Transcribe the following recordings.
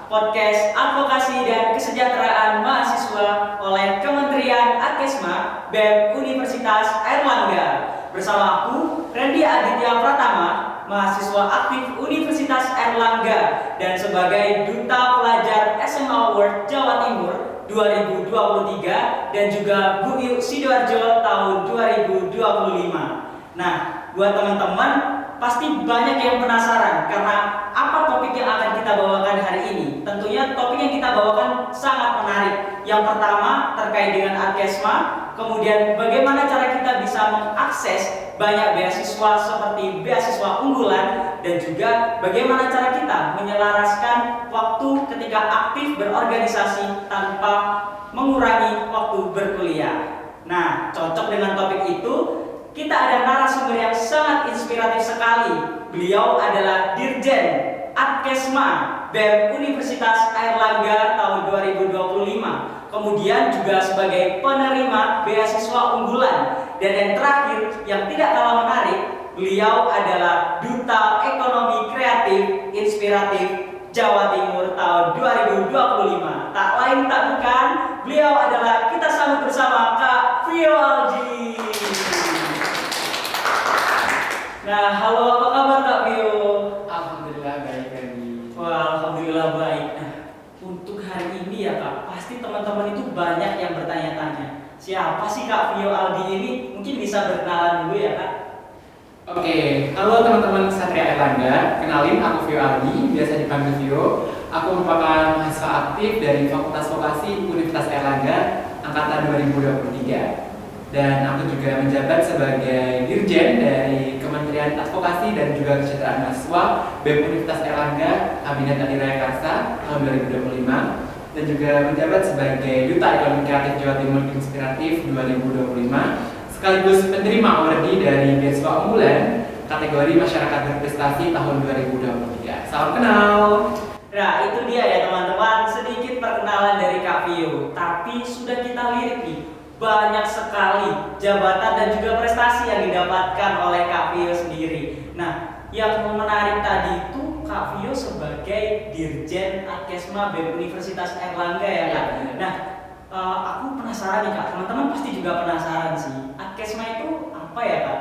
podcast Advokasi dan Kesejahteraan Mahasiswa oleh Kementerian Akesma BEM Universitas Airlangga. Bersama aku, Randy Aditya Pratama, mahasiswa aktif Universitas Airlangga dan sebagai Duta Pelajar SMA Award Jawa Timur 2023 dan juga Bu Iu Sidoarjo tahun 2025. Nah, buat teman-teman pasti banyak yang penasaran karena apa topik yang akan kita bawakan hari ini. Tentunya topik yang kita bawakan sangat menarik. Yang pertama terkait dengan Akesma, kemudian bagaimana cara kita bisa mengakses banyak beasiswa seperti beasiswa unggulan, dan juga bagaimana cara kita menyelaraskan waktu ketika aktif berorganisasi tanpa mengurangi waktu berkuliah. Nah, cocok dengan topik itu, kita ada narasumber yang sangat inspiratif sekali. Beliau adalah Dirjen Akesma BEM Universitas Airlangga tahun 2025. Kemudian juga sebagai penerima beasiswa unggulan. Dan yang terakhir, yang tidak kalah menarik, beliau adalah Duta Ekonomi Kreatif Inspiratif Jawa Timur tahun 2025. Tak lain tak bukan, beliau adalah, kita sambut bersama Kak Vio Aldi. Nah, halo, apa kabar Kak Vio? Alhamdulillah baik, Randy. Wah, alhamdulillah baik. Nah, untuk hari ini ya Kak, pasti teman-teman itu banyak yang bertanya-tanya. Siapa sih Kak Vio Aldi ini? Mungkin bisa berkenalan dulu ya Kak. Oke, halo teman-teman Satria Airlangga. Kenalin, aku Vio Aldi, biasa dipanggil Vio. Aku merupakan mahasiswa aktif dari Fakultas Vokasi Universitas Airlangga angkatan 2023. Dan aku juga menjabat sebagai Dirjen dari Kementerian Advokasi dan juga Kesejahteraan Mahasiswa BEM Universitas Airlangga Kabinet Adi Raya Karsa tahun 2025, dan juga menjabat sebagai Duta Ekonomi Kreatif Jawa Timur Inspiratif 2025, sekaligus penerima award dari beasiswa unggulan kategori masyarakat berprestasi tahun 2023. Salam kenal. Nah, itu dia ya teman-teman, sedikit perkenalan dari Kak Vio. Tapi sudah kita lirik nih, banyak sekali jabatan dan juga prestasi yang didapatkan oleh Kak Vio sendiri. Nah, yang menarik tadi itu Kak Vio sebagai Dirjen Akesma BEM Universitas Airlangga ya Kak. Nah, aku penasaran nih Kak, teman-teman pasti juga penasaran sih. Akesma itu apa ya Kak?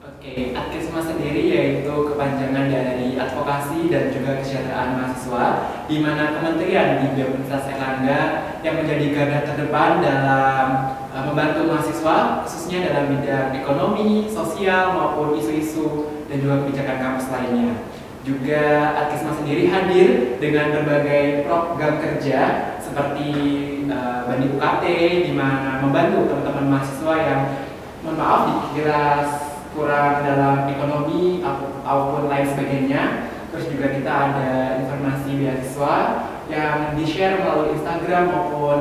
Oke, Akesma sendiri yaitu kepanjangan dari Advokasi dan juga Kesejahteraan Mahasiswa, di mana kementerian di BEM Universitas Airlangga yang menjadi garda terdepan dalam membantu mahasiswa, khususnya dalam bidang ekonomi, sosial maupun isu-isu dan juga kebijakan kampus lainnya. Juga Akesma sendiri hadir dengan berbagai program kerja seperti Bandi UKT, di mana membantu teman-teman mahasiswa yang mohon maaf dikira kurang dalam ekonomi ataupun lain sebagainya. Terus juga kita ada informasi beasiswa yang di-share melalui Instagram maupun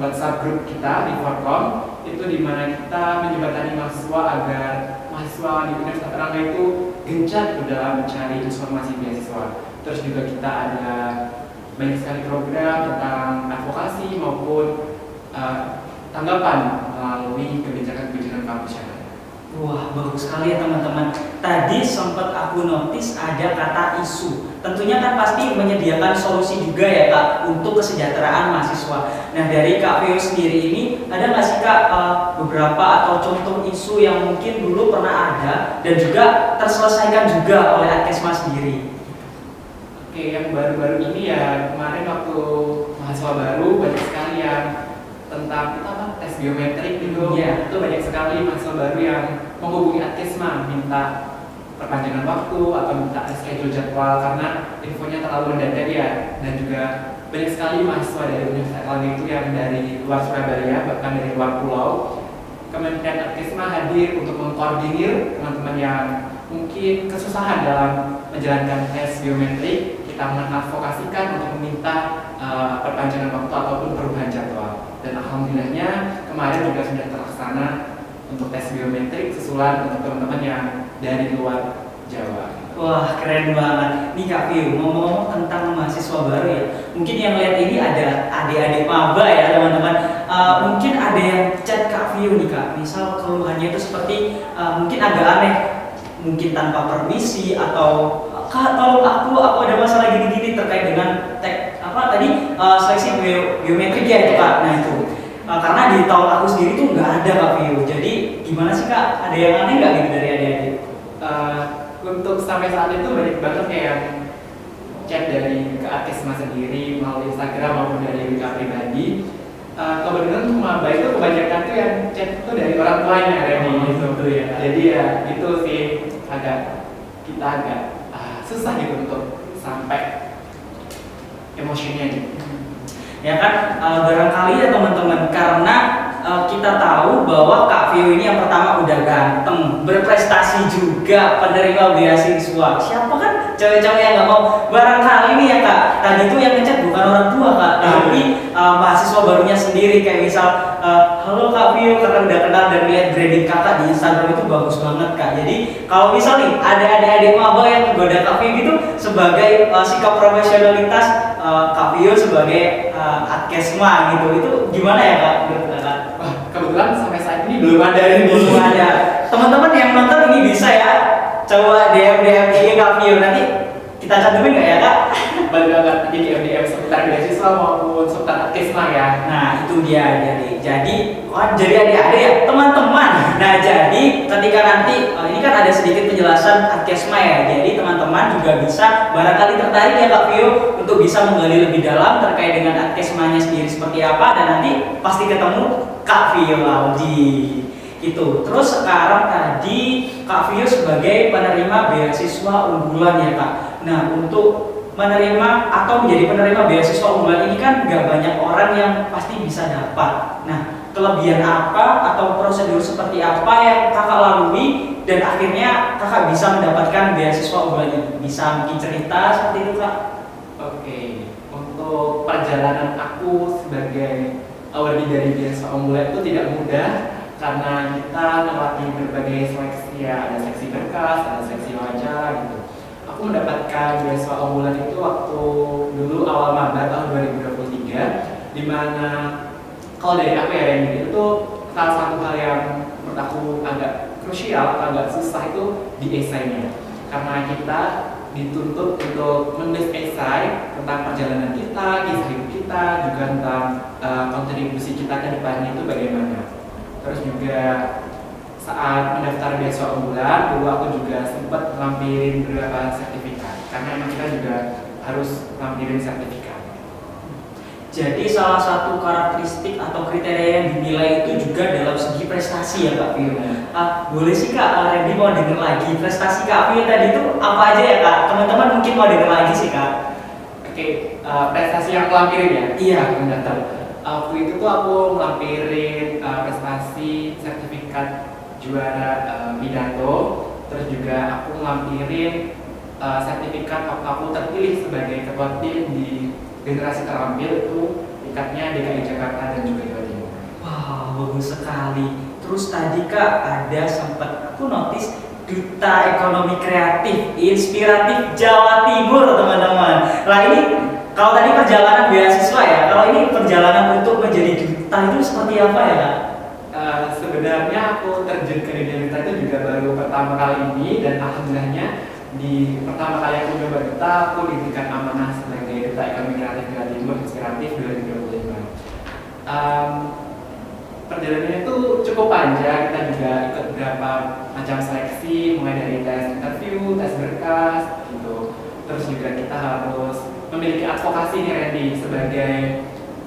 WhatsApp grup kita di Forkom, itu di mana kita menjembatani mahasiswa agar mahasiswa di Universitas Airlangga itu gencar dalam mencari informasi beasiswa. Terus juga kita ada banyak sekali program tentang advokasi maupun tanggapan melalui kebijakan-kebijakan kampus yang ada. Wah, bagus sekali ya teman-teman. Tadi sempat aku notice ada kata isu. Tentunya kan pasti menyediakan solusi juga ya Kak untuk kesejahteraan mahasiswa. Nah, dari Kak Vio sendiri ini ada nggak sih Kak beberapa atau contoh isu yang mungkin dulu pernah ada dan juga terselesaikan juga oleh Akesma sendiri? Oke, yang baru-baru ini ya kemarin waktu mahasiswa baru banyak sekali yang tentang tes biometrik gitu. Ya. Itu banyak sekali mahasiswa baru yang menghubungi Akesma minta perpanjangan waktu atau minta schedule jadwal karena infonya terlalu mendadak ya. Dan juga banyak sekali mahasiswa dari Universitas Airlangga itu yang dari luar Surabaya, bahkan dari luar pulau. Kementerian Akesma hadir untuk mengkoordinir teman-teman yang mungkin kesusahan dalam menjalankan tes biometrik. Kita mengadvokasikan untuk meminta perpanjangan waktu ataupun perubahan jadwal. Dan alhamdulillahnya kemarin juga sudah terlaksana untuk tes biometrik susulan untuk teman-teman yang dari luar Jawa. Wah, keren banget. Nih Kak Vio, ngomong-ngomong tentang mahasiswa baru ya, mungkin yang lihat ini ada adik-adik maba ya teman-teman. Mungkin ada yang chat Kak Vio nih Kak, misal keluhannya itu seperti mungkin agak aneh, mungkin tanpa permisi atau Kak tolong aku ada masalah gini-gini, terkait dengan seleksi biometrik ya itu Kak. Nah itu karena di tahun aku sendiri tuh nggak ada Kak Vio. Jadi gimana sih Kak? Ada yang aneh nggak gitu dari adik-adik? Untuk sampai saat itu banyak banget yang chat dari ke Akesma sendiri melalui Instagram maupun dari WA pribadi. Kebetulan cuma baik itu kebanyakan tuh yang chat itu dari orang tuanya gitu ya. Jadi ya itu sih kita agak susah gitu untuk sampai emosinya gitu. Ya kan barangkali ya teman-teman, karena kita tahu bahwa Kak Vio ini yang pertama udah ganteng, berprestasi juga, penerima beasiswa. Siapa kan cewek-cewek yang nggak mau? Barangkali nih ya Kak, tadi tuh yang ngechat bukan orang tua Kak, tapi mahasiswa barunya sendiri. Kayak misal, halo Kak Vio, karena udah kenal dan lihat branding kakak di Instagram itu bagus banget Kak. Jadi kalau misal nih ada adik-adik maba yang menggoda Kak Vio gitu, sebagai sikap profesionalitas Kak Vio sebagai Akesma gitu, itu gimana ya Kak? Wah, kebetulan sampai saat ini belum ada ini. Belum ada. Teman-teman yang nonton ini bisa ya coba DM IG Kak Vio, nanti kita cantumin nggak ya Kak? Balik banget nanti DM seputar beasiswa maupun seputar Akesma ya. Nah itu dia jadi adik-adik ya teman-teman. Nah jadi ketika nanti ini kan ada sedikit penjelasan Akesma ya. Jadi teman-teman juga bisa barangkali tertarik ya Kak Vio untuk bisa menggali lebih dalam terkait dengan Akesmanya sendiri seperti apa, dan nanti pasti ketemu Kak Vio Laudy gitu. Terus sekarang tadi Kak Vio sebagai penerima beasiswa unggulan ya Kak. Nah untuk menerima atau menjadi penerima beasiswa unggulan ini kan gak banyak orang yang pasti bisa dapat. Nah kelebihan apa atau prosedur seperti apa yang kakak lalui dan akhirnya kakak bisa mendapatkan beasiswa unggulan ini? Bisa bikin cerita seperti itu Kak? Oke, untuk perjalanan aku sebagai awardee dari beasiswa unggulan itu tidak mudah karena kita melewati berbagai seleksi ya, ada seleksi berkas, ada seleksi wawancara gitu. Aku mendapatkan beasiswa unggulan itu waktu dulu awal maba tahun 2023, di mana kalau dari aku ya Randy, itu salah satu hal yang menurut aku agak krusial atau agak susah itu di esainya, karena kita dituntut untuk menulis esai tentang perjalanan kita, kisah hidup kita, juga tentang kontribusi kita ke depannya itu bagaimana. Terus juga saat mendaftar beasiswa unggulan, dulu aku juga sempat lampirin beberapa sertifikat, karena emang kita juga harus lampirin sertifikat. Jadi salah satu karakteristik atau kriteria yang dinilai itu juga dalam segi prestasi ya Kak Vio. Boleh sih Kak, Randy mau denger lagi prestasi Kak Vio tadi itu apa aja ya Kak? Teman-teman mungkin mau denger lagi sih Kak. Oke, prestasi yang aku lampirin ya? Iya. Mendaftar. Waktu itu tuh aku melampirin prestasi sertifikat juara pidato, terus juga aku melampirin sertifikat aku terpilih sebagai ketua tim di generasi terampil itu tingkatnya DKI Jakarta dan juga Jawa Timur. Wow, bagus sekali. Terus tadi Kak ada sempat aku notice Duta Ekonomi Kreatif Inspiratif Jawa Timur teman-teman. Nah ini kalau tadi perjalanan beasiswa ya, kalau ini perjalanan untuk menjadi duta itu seperti apa ya Kak? Sebenarnya aku terjun ke dunia duta itu juga baru pertama kali ini, dan alhamdulillahnya di pertama kali aku mencoba duta, aku diberikan amanah sebagai Duta Ekonomi Kreatif Jawa Timur Inspiratif 2025. Perjalanannya itu cukup panjang, kita juga ikut beberapa macam seleksi, mulai dari tes interview, tes berkas gitu. Terus juga kita harus memiliki advokasi nih Randy sebagai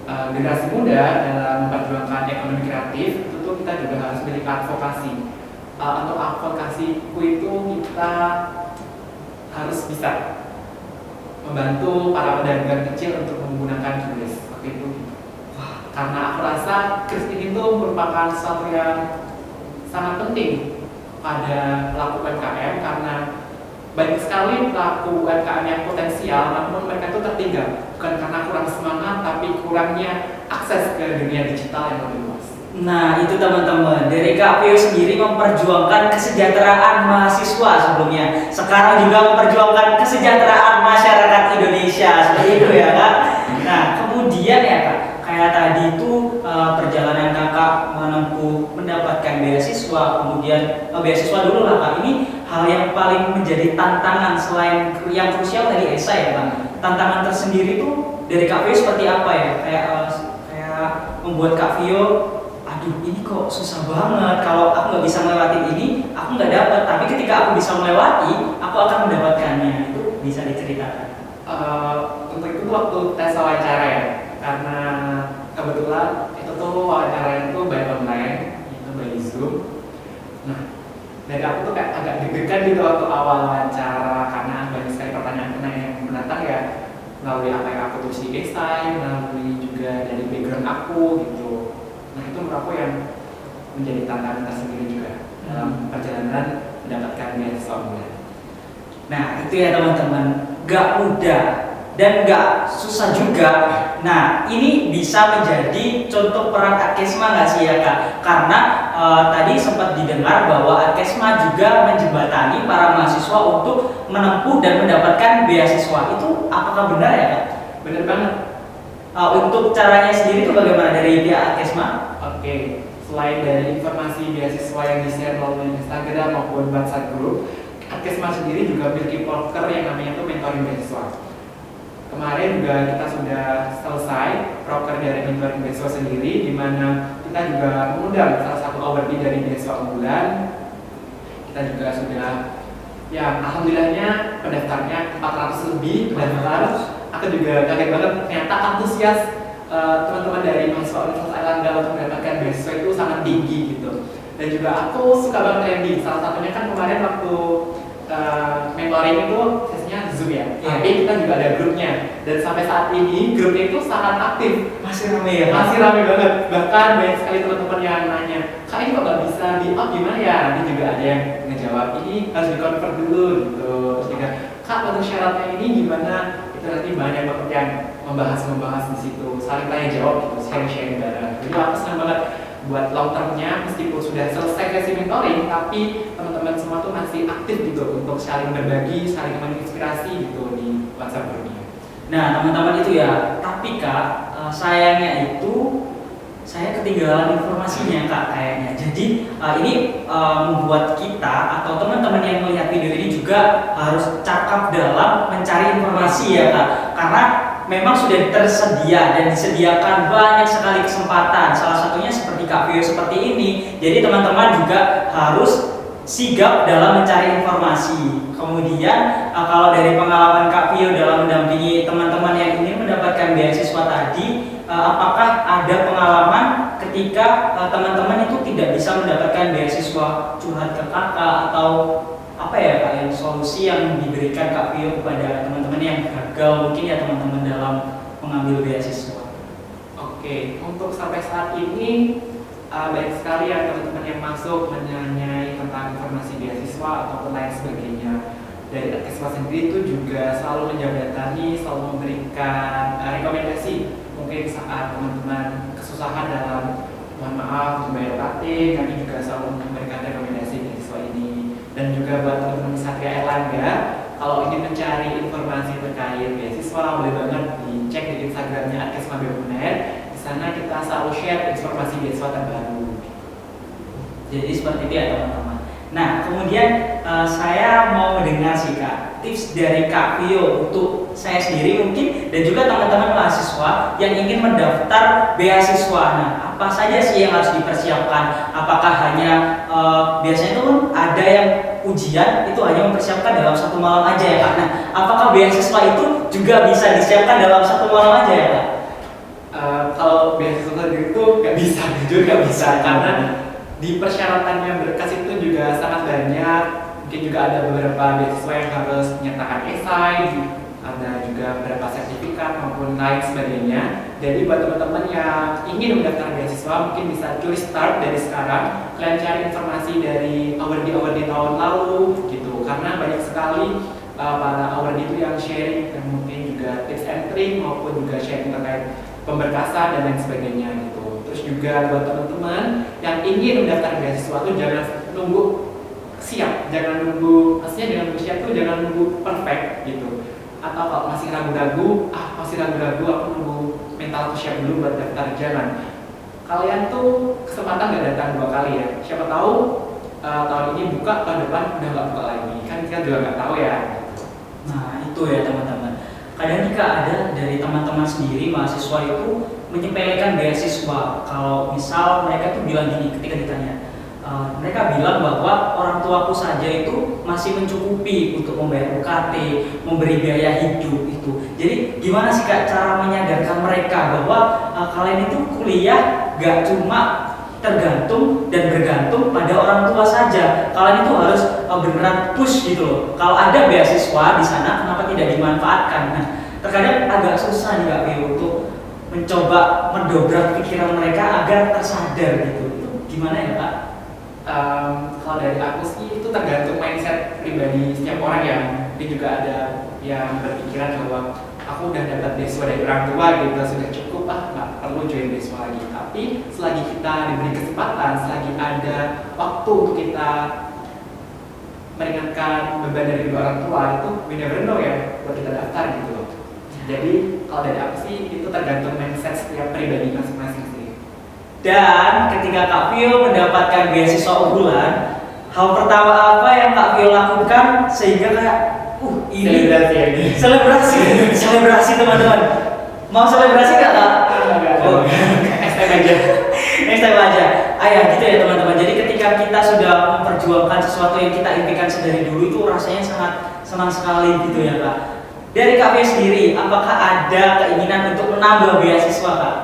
generasi muda dalam memperjuangkan ekonomi kreatif. Itu tuh kita juga harus memiliki advokasi. Untuk advokasiku itu kita harus bisa membantu para pedagang kecil untuk menggunakan QRIS waktu itu. Wah, karena aku rasa QRIS ini tuh merupakan sesuatu yang sangat penting pada pelaku UMKM, karena banyak sekali pelaku UMKM yang potensial namun mereka itu tertinggal, bukan karena kurang semangat tapi kurangnya akses ke dunia digital yang lebih luas. Nah itu teman-teman, dari Kak Vio sendiri memperjuangkan kesejahteraan mahasiswa sebelumnya, sekarang juga memperjuangkan kesejahteraan masyarakat Indonesia, seperti itu ya Kak. Nah kemudian ya Kak, kayak tadi itu perjalanan kakak menempuh mendapatkan beasiswa, kemudian beasiswa dulu lah Kak, ini hal yang paling menjadi tantangan selain yang krusial tadi esai ya Pak. Tantangan tersendiri tuh dari Kak Vio seperti apa ya? Kayak membuat Kak Vio, aduh ini kok susah banget. Kalau aku nggak bisa melewati ini, aku nggak dapat. Tapi ketika aku bisa melewati, aku akan mendapatkannya. Itu bisa diceritakan. Untuk itu waktu tes wawancara ya, karena kebetulan itu tuh wawancara itu by online, itu by Zoom. Nah, dari aku tuh kayak agak deg-degan gitu waktu awal wawancara karena banyak sekali pertanyaan-pertanyaan yang menantang ya, melalui apa yang aku tulis di esai, melalui juga dari background aku gitu. Nah itu menurut aku yang menjadi tantangan tersendiri juga dalam perjalanan mendapatkan beasiswa unggulan. Nah itu ya teman-teman, gak mudah dan gak susah juga. Nah ini bisa menjadi contoh peran Adkesma nggak sih ya Kak? Karena tadi sempat didengar bahwa Adkesma juga menjembatani para mahasiswa untuk menempuh dan mendapatkan beasiswa. Itu apakah benar ya Kak? Benar banget. Untuk caranya sendiri itu bagaimana dari pihak Adkesma? Oke, selain dari informasi beasiswa yang di-share melalui Instagram maupun WhatsApp group, Adkesma sendiri juga memiliki proker yang namanya itu mentoring beasiswa. Kemarin juga kita sudah selesai proker dari mentoring beasiswa sendiri, di mana kita juga mengundang salah satu awardee dari beasiswa unggulan. Kita juga sudah, ya alhamdulillahnya pendaftarnya 400 lebih pendaftar. Aku juga kaget banget, ternyata antusias teman-teman dari mahasiswa Universitas Airlangga untuk mendapatkan beasiswa itu sangat tinggi gitu. Dan juga aku suka banget Randy, salah satunya kan kemarin waktu mentoring itu sesinya Zoom ya, tapi kita juga ada grupnya. Dan sampai saat ini grupnya itu sangat aktif. Masih ramai ya? Masih ramai banget. Bahkan banyak sekali teman-teman yang nanya, Kak ini kok nggak bisa di up gimana ya? Ini juga ada yang ngejawab, ini harus di convert dulu gitu. Terus juga, Kak untuk syaratnya ini gimana? Itu nanti banyak banget yang membahas di situ, saling tanya jawab gitu, sharing bareng. Jadi aku senang banget buat long termnya, meskipun sudah selesai sesi mentoring, tapi teman-teman semua tuh masih aktif gitu untuk saling berbagi, saling menginspirasi gitu di WhatsApp grupnya. Nah teman-teman itu ya, tapi Kak sayangnya itu saya ketinggalan informasinya Kak kayaknya. Jadi ini membuat kita atau teman-teman yang melihat video ini juga harus cakap dalam mencari informasi ya Kak. Karena memang sudah tersedia dan disediakan banyak sekali kesempatan. Salah satunya seperti Kak Vio seperti ini. Jadi teman-teman juga harus sigap dalam mencari informasi. Kemudian kalau dari pengalaman Kak Vio dalam mendampingi teman-teman yang ingin mendapatkan beasiswa tadi, apakah ada pengalaman ketika teman-teman itu tidak bisa mendapatkan beasiswa, curhat ke kakak atau apa ya Kak, yang solusi yang diberikan Kak Vio kepada teman-teman yang gagal mungkin ya teman-teman dalam mengambil beasiswa? Oke, untuk sampai saat ini banyak sekali ya teman-teman yang masuk menanyai tentang informasi beasiswa ataupun lain sebagainya. Dari Adkesma sendiri itu juga selalu menjembatani, selalu memberikan rekomendasi. Mungkin saat teman-teman kesusahan dalam mohon maaf membayar UKT, kami juga selalu memberikan rekomendasi beasiswa ini. Dan juga buat teman-teman Satria Airlangga, kalau ingin mencari informasi terkait beasiswa, boleh banget dicek di Instagramnya Adkesma BUNER. Di sana kita selalu share informasi beasiswa terbaru. Jadi seperti itu ya teman-teman. Nah kemudian saya mau mendengar sih Kak tips dari Kak Vio untuk saya sendiri mungkin dan juga teman-teman mahasiswa yang ingin mendaftar beasiswa. Nah apa saja sih yang harus dipersiapkan? Apakah hanya biasanya itu kan ada yang ujian itu hanya mempersiapkan dalam satu malam aja ya Kak. Nah apakah beasiswa itu juga bisa disiapkan dalam satu malam aja ya Kak? Kalau beasiswa sendiri itu nggak bisa, jujur nggak bisa karena di persyaratannya berkas itu juga sangat banyak. Mungkin juga ada beberapa beasiswa yang harus menyertakan esai, ada juga beberapa sertifikat maupun lain sebagainya. Jadi buat teman-teman yang ingin mendaftar beasiswa mungkin bisa tulis start dari sekarang. Kalian cari informasi dari awardee tahun lalu gitu, karena banyak sekali para awardee itu yang sharing dan mungkin juga tips and trick maupun juga sharing terkait pemberkasan dan lain sebagainya gitu. Terus juga buat teman-teman yang ingin mendaftar beasiswa itu jangan nunggu siap, jangan nunggu, maksudnya dengan siap itu jangan nunggu perfect gitu. Atau kalau masih ragu-ragu, aku nunggu mental aku siap dulu buat daftar, jangan. Kalian tuh kesempatan gak datang 2 kali ya. Siapa tahu tahun ini buka, tahun depan udah nggak buka lagi. Kan kita juga nggak tahu ya. Nah itu ya teman-teman. Kadang jika ada dari teman-teman sendiri mahasiswa itu menyepelekan beasiswa. Kalau misal mereka tuh bilang gini ketika ditanya, mereka bilang bahwa orang tuaku saja itu masih mencukupi untuk membayar UKT, memberi biaya hidup itu. Jadi gimana sih Kak cara menyadarkan mereka bahwa kalian itu kuliah gak cuma tergantung dan bergantung pada orang tua saja. Kalian itu harus beneran push gitu loh. Kalau ada beasiswa di sana, kenapa tidak dimanfaatkan? Nah, terkadang agak susah nih Kak Vio untuk mencoba mendobrak pikiran mereka agar tersadar gitu. Itu gimana ya Kak? Kalau dari aku sih itu tergantung mindset pribadi setiap orang ya. Dia juga ada yang berpikiran bahwa aku udah dapat beasiswa dari orang tua gitu, sudah cukup nggak perlu join beasiswa lagi. Tapi selagi kita diberi kesempatan, selagi ada waktu untuk kita meringankan beban dari kedua orang tua, itu we never know ya buat kita daftar gitu loh. Jadi kalau dari aku sih itu tergantung mindset setiap pribadi masing-masing sih. Dan ketika Kak Vio mendapatkan beasiswa unggulan, hal pertama apa yang Kak Vio lakukan sehingga kayak ini selebrasi teman-teman. Mau selebrasi nggak Kak? Oh, next time aja. Next time aja. Ayah gitu ya teman-teman. Jadi ketika kita sudah memperjuangkan sesuatu yang kita impikan sedari dulu itu rasanya sangat senang sekali gitu ya Kak. Dari Kak Vio sendiri, apakah ada keinginan untuk menambah beasiswa Kak?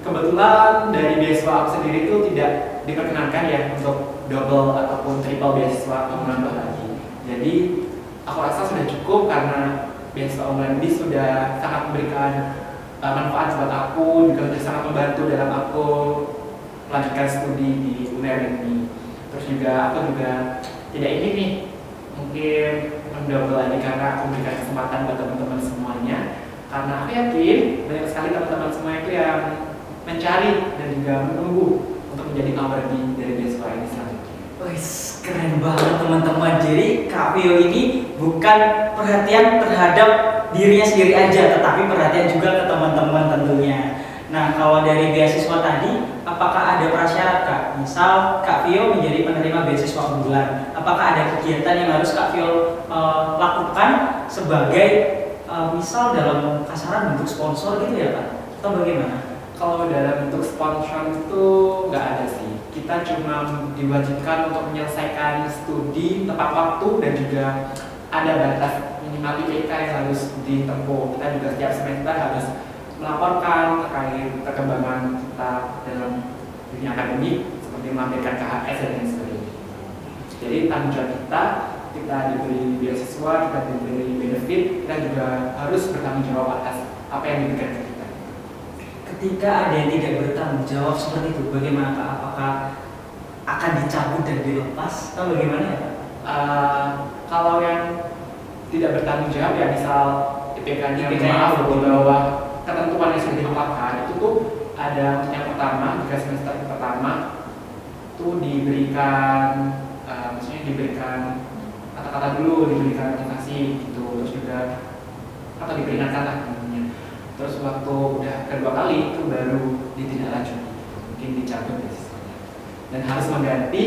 Kebetulan dari beasiswa aku sendiri itu tidak diperkenankan ya untuk double ataupun triple beasiswa atau menambah lagi. Jadi aku rasa sudah cukup karena beasiswa unggulan ini sudah sangat memberikan manfaat buat aku, juga sudah sangat membantu dalam aku melanjutkan studi di UNER ini. Terus juga aku juga tidak ingin nih mungkin mendouble lagi karena aku memberikan kesempatan buat teman-teman semuanya. Karena aku yakin banyak sekali teman-teman semua itu yang mencari dan juga menunggu untuk menjadi awardee dari beasiswa ini selanjutnya. Wih, keren banget teman-teman. Jadi Kak Vio ini bukan perhatian terhadap dirinya sendiri aja, tetapi perhatian juga ke teman-teman tentunya. Nah, kalau dari beasiswa tadi, apakah ada prasyarat Kak? Misal Kak Vio menjadi penerima beasiswa unggulan, apakah ada kegiatan yang harus Kak Vio lakukan sebagai misal dalam kasaran bentuk sponsor gitu ya Kak? Atau bagaimana? Kalau dalam bentuk sponsor itu nggak ada sih. Kita cuma diwajibkan untuk menyelesaikan studi tepat waktu dan juga ada batas minimal IPK yang harus ditempuh. Kita juga setiap semester harus melaporkan terkait perkembangan kita dalam dunia akademik seperti melampirkan KHS dan lain sebagainya. Jadi tanggung jawab kita diberi beasiswa, kita diberi benefit, kita juga harus bertanggung jawab atas apa yang diberikan ke kita. Ketika ada yang tidak bertanggung jawab seperti itu, bagaimana Kak? Apakah akan dicabut dan dilepas atau bagaimana ya Kak? Kalau yang tidak bertanggung jawab ya misal IPK-nya di bawah ketentuan yang sudah ditetapkan, itu tuh ada yang pertama, jika semester pertama itu diberikan maksudnya diberikan kata-kata dulu, diberikan motivasi gitu, terus juga atau diperingatkan lah namanya. Terus waktu udah kedua kali itu baru ditindaklanjuti, mungkin dicabut beasiswanya dan harus mengganti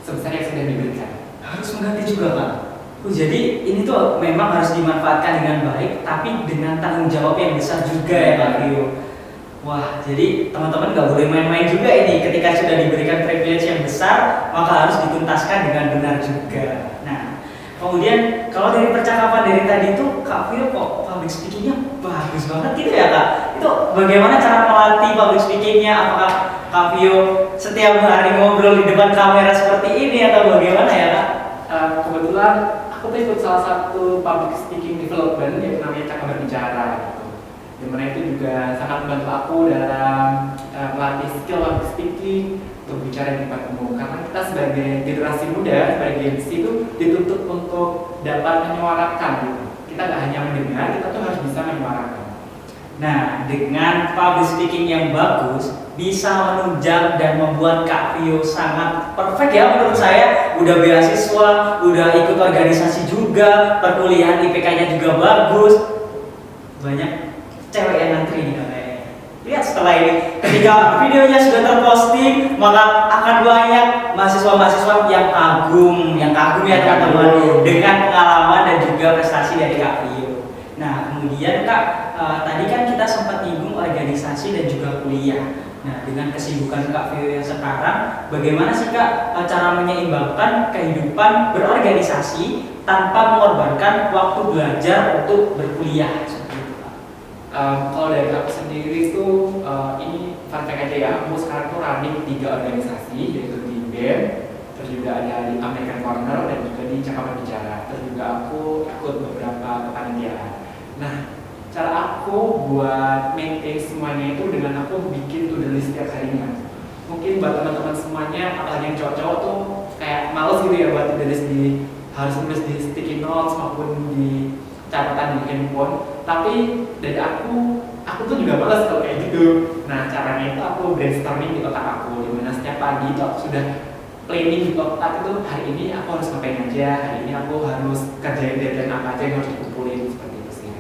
sebesar yang sudah diberikan. Harus mengganti juga Kak? Jadi ini tuh memang harus dimanfaatkan dengan baik, tapi dengan tanggung jawab yang besar juga ya Kak Vio. Wah, jadi teman-teman gak boleh main-main juga ini. Ketika sudah diberikan privilege yang besar, maka harus dituntaskan dengan benar juga. Nah, kemudian kalau dari percakapan dari tadi tuh Kak Vio kok public speakingnya bagus banget gitu ya Kak? Itu bagaimana cara melatih public speakingnya? Apakah Kak Vio setiap hari ngobrol di depan kamera seperti ini atau bagaimana ya Kak? Kebetulan aku tuh ikut salah satu public speaking development yang namanya Cakap Berbicara gitu. Dimana itu juga sangat membantu aku dalam melatih skill public speaking untuk bicara di depan umum. Karena kita sebagai generasi muda, sebagai Gen Z itu dituntut untuk dapat menyuarakan gitu. Kita nggak hanya mendengar, kita tuh harus bisa menyuarakan. Nah, dengan public speaking yang bagus, bisa menunjang dan membuat Kak Vio sangat perfect ya menurut saya. Udah beasiswa, udah ikut organisasi juga, perkuliahan IPK-nya juga bagus. Banyak cewek yang ngantri nih kayaknya. Lihat setelah ini. ketika videonya sudah terposting, maka akan banyak mahasiswa-mahasiswa yang kagum ya teman-teman dengan pengalaman dan juga prestasi dari Kak Vio. Nah, kemudian Kak, tadi kan kita sempat nyinggung organisasi dan juga kuliah. Nah, dengan kesibukan Kak Vio yang sekarang, bagaimana sih Kak cara menyeimbangkan kehidupan berorganisasi tanpa mengorbankan waktu belajar untuk berkuliah? Seperti itu, Kak. Kalau dari aku sendiri tuh ini fun fact aja ya, aku sekarang tuh running 3 organisasi, yaitu di BEM, terus juga ada di American Corner dan juga di Cakapan Bicara, terus juga aku ikut beberapa kepanitiaan. Nah, cara aku buat maintain semuanya itu dengan aku bikin to-do list setiap harinya. Mungkin buat teman-teman semuanya, apalagi yang cowok-cowok tuh kayak males gitu ya buat to-do list harus nulis di sticky notes maupun di catatan di handphone. Tapi dari aku tuh juga males kalau kayak gitu. Nah, caranya itu aku brainstorming di otak aku, dimana setiap pagi itu aku sudah planning di otak itu, hari ini aku harus ngapain aja, hari ini aku harus kerjain deadline apa aja yang harus dikumpulin, seperti itu sih.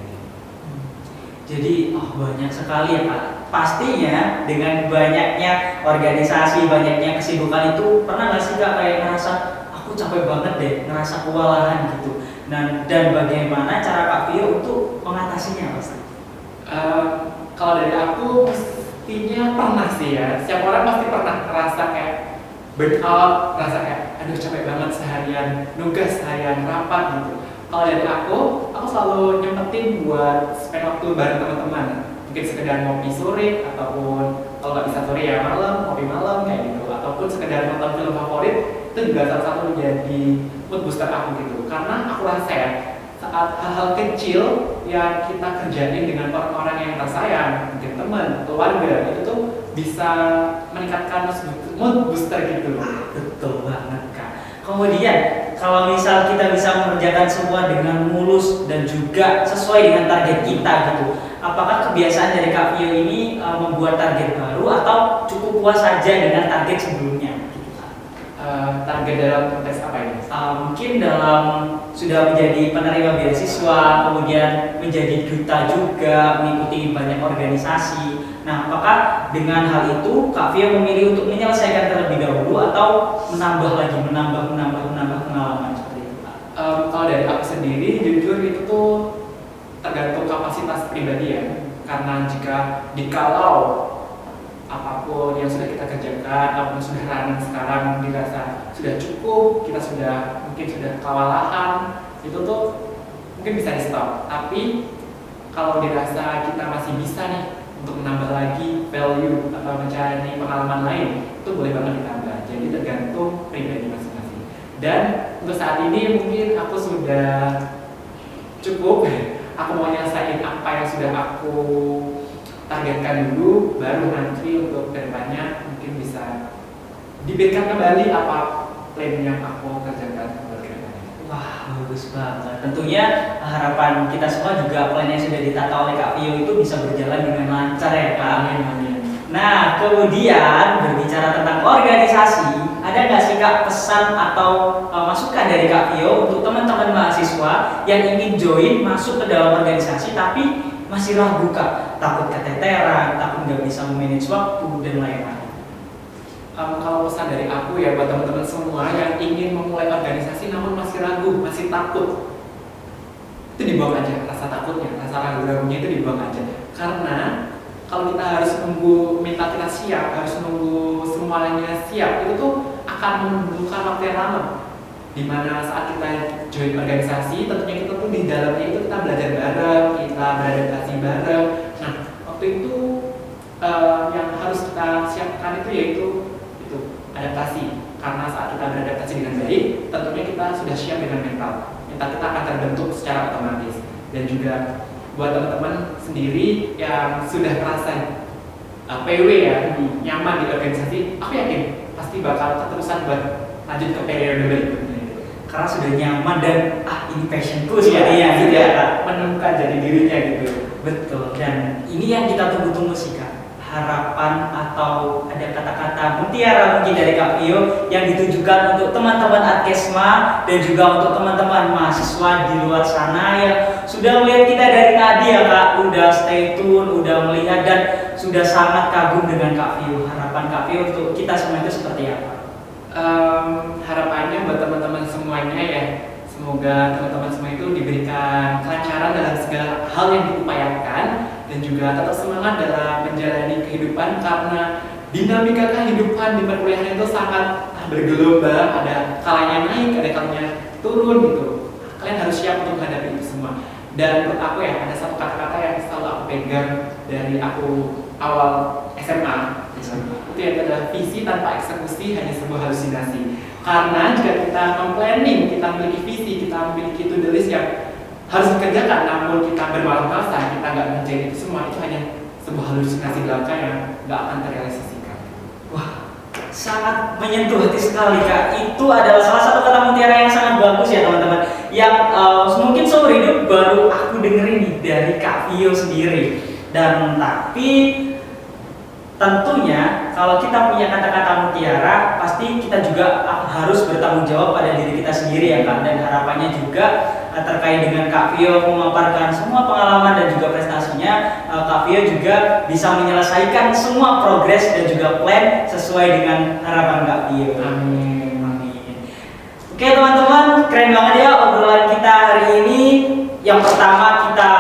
Jadi banyak sekali ya Pak. Pastinya dengan banyaknya organisasi, banyaknya kesibukan itu, pernah nggak sih Kak kayak ngerasa aku capek banget deh, ngerasa kewalahan gitu. Dan bagaimana cara Kak Vio untuk mengatasinya pasti? Kalau dari aku pastinya pernah sih ya. Setiap orang pasti pernah ngerasa kayak burn out, ngerasa kayak aduh capek banget seharian nugas, seharian rapat gitu. Kalau dari aku selalu nyempetin buat spend waktu bareng teman-teman. Mungkin sekedar ngopi sore, ataupun kalau nggak bisa sore ya malam, ngopi malam kayak gitu. Ataupun sekedar nonton film favorit, itu juga salah satu menjadi mood booster aku gitu. Karena aku rasa ya, saat hal-hal kecil yang kita kerjain dengan orang-orang yang tersayang, mungkin teman, keluarga, itu tuh bisa meningkatkan mood booster gitu. Betul banget Kak. Kemudian kalau misal kita bisa mengerjakan semua dengan mulus dan juga sesuai dengan target kita gitu, apakah kebiasaan dari Kak Vio ini membuat target baru atau cukup puas saja dengan target sebelumnya? Target dalam konteks apa ini? Mungkin dalam sudah menjadi penerima beasiswa, kemudian menjadi duta juga, mengikuti banyak organisasi. Nah, apakah dengan hal itu Kak Vio memilih untuk menyelesaikan terlebih dahulu atau menambah pengalaman seperti itu, Pak? Kalau dari aku sendiri, jujur itu tuh tergantung kapasitas pribadi ya. Karena jikalau apapun yang sudah kita kerjakan, apapun sudah running sekarang dirasa sudah cukup, kita mungkin sudah kewalahan, itu tuh mungkin bisa di stop. Tapi kalau dirasa kita masih bisa nih untuk menambah lagi value atau mencari pengalaman lain, itu boleh banget ditambah. Jadi tergantung pribadi masing-masing. Dan untuk saat ini mungkin aku sudah cukup. Aku mau nyelesain apa yang sudah aku targetkan dulu, baru nanti untuk kedepannya mungkin bisa diberikan kembali apa plan yang aku kerjakan buat kedepannya. Wah, bagus banget. Tentunya harapan kita semua juga plan yang sudah ditata oleh Kak Vio itu bisa berjalan dengan lancar ya Kak. Amin. Nah, kemudian berbicara tentang organisasi, ada nggak sih Kak pesan atau masukan dari Kak Vio untuk teman-teman mahasiswa yang ingin join masuk ke dalam organisasi tapi masih ragu Kak, takut keteteran, takut nggak bisa memanage waktu dan lain-lain? Kalau pesan dari aku ya buat teman-teman semua yang ingin memulai organisasi namun masih ragu, masih takut, itu dibuang aja rasa takutnya, rasa ragu-ragunya itu dibuang aja. Karena kalau kita harus nunggu mental kita siap, harus nunggu semuanya siap, itu tuh akan membutuhkan waktu yang lama. Dimana saat kita join organisasi, tentunya kita tuh di dalamnya itu kita belajar bareng, kita beradaptasi bareng. Nah, waktu itu yang harus kita siapkan itu yaitu adaptasi. Karena saat kita beradaptasi dengan baik, tentunya kita sudah siap dengan mental. Mental kita akan terbentuk secara otomatis. Dan juga buat teman-teman sendiri yang sudah merasa PW ya, nyaman di organisasi, aku yakin pasti bakal keterusan buat lanjut ke periode berikutnya. Karena sudah nyaman dan ini passionku sepertinya gitu ya Kak. Menemukan jadi dirinya gitu. Betul. Dan ini yang kita tunggu-tunggu sih Kak. Harapan atau ada kata-kata mutiara mungkin dari Kak Vio yang ditujukan untuk teman-teman Adkesma dan juga untuk teman-teman mahasiswa di luar sana yang sudah melihat kita dari tadi ya Kak, udah stay tune, udah melihat dan sudah sangat kagum dengan Kak Vio. Harapan Kak Vio untuk kita semua itu seperti apa? Harapannya buat teman-teman semuanya ya, semoga teman-teman semua itu diberikan kelancaran dalam segala hal yang diupayakan dan juga tetap semangat dalam menjalani kehidupan, karena dinamika kehidupan di perkuliahan itu sangat bergelombang, ada kalanya naik, ada kalanya turun gitu. Kalian harus siap untuk menghadapi itu semua. Dan menurut aku ya, ada satu kata-kata yang selalu aku pegang dari aku awal SMA. Itu adalah visi tanpa eksekusi hanya sebuah halusinasi. Karena jika kita memplanning, kita memiliki visi, kita memiliki to-do list yang harus dikerjakan, namun kita bermalas-malasan, kita nggak menjadi itu semua, itu hanya sebuah halusinasi belaka yang nggak akan terrealisasikan. Wah, sangat menyentuh hati sekali Kak. Itu adalah salah satu kata mutiara yang sangat bagus ya teman-teman. Yang mungkin seumur hidup baru aku dengerin nih dari Kak Vio sendiri. Dan tapi tentunya kalau kita punya kata-kata mutiara, pasti kita juga harus bertanggung jawab pada diri kita sendiri ya Kak. Dan harapannya juga terkait dengan Kak Vio memaparkan semua pengalaman dan juga prestasinya, Kak Vio juga bisa menyelesaikan semua progres dan juga plan sesuai dengan harapan Kak Vio. Amin. Amin. Oke teman-teman, keren banget ya obrolan kita hari ini. Yang pertama kita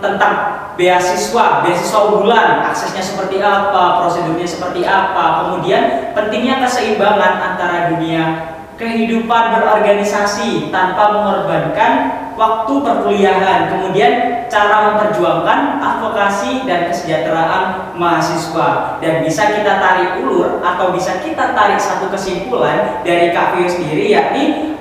tentang beasiswa unggulan, aksesnya seperti apa, prosedurnya seperti apa, kemudian pentingnya keseimbangan antara dunia kehidupan berorganisasi tanpa mengorbankan waktu perkuliahan, kemudian cara memperjuangkan advokasi dan kesejahteraan mahasiswa. Dan bisa kita tarik ulur atau bisa kita tarik satu kesimpulan dari Kak Vio sendiri, yakni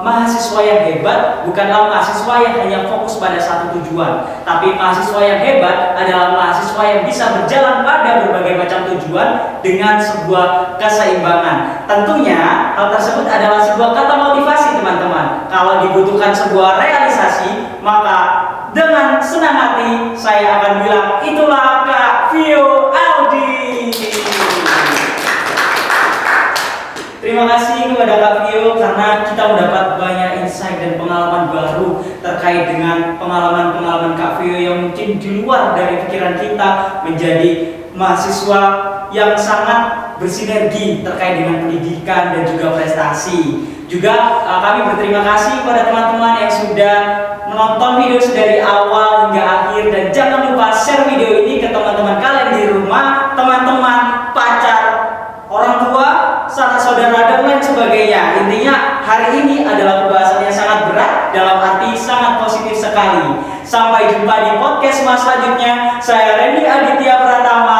mahasiswa yang hebat bukanlah mahasiswa yang hanya fokus pada satu tujuan, tapi mahasiswa yang hebat adalah mahasiswa yang bisa berjalan pada berbagai macam tujuan dengan sebuah keseimbangan. Tentunya hal tersebut adalah sebuah kata motivasi teman-teman. Kalau dibutuhkan sebuah realisasi, maka dengan senang hati saya akan bilang itulah Kak Vio Aldi. Terima kasih kepada Kak Vio karena kita mendapat banyak insight dan pengalaman baru terkait dengan pengalaman-pengalaman Kak Vio yang mungkin di luar dari pikiran kita, menjadi mahasiswa yang sangat bersinergi terkait dengan pendidikan dan juga prestasi. Juga kami berterima kasih kepada teman-teman yang sudah menonton video dari awal hingga akhir, dan jangan lupa share video ini ke teman-teman kalian di rumah, teman-teman, pacar, orang tua, sanak saudara dan lain sebagainya. Intinya hari ini adalah pembahasan yang sangat berat dalam arti sangat positif sekali. Sampai jumpa di podcast selanjutnya. Saya Randy Aditya Pratama.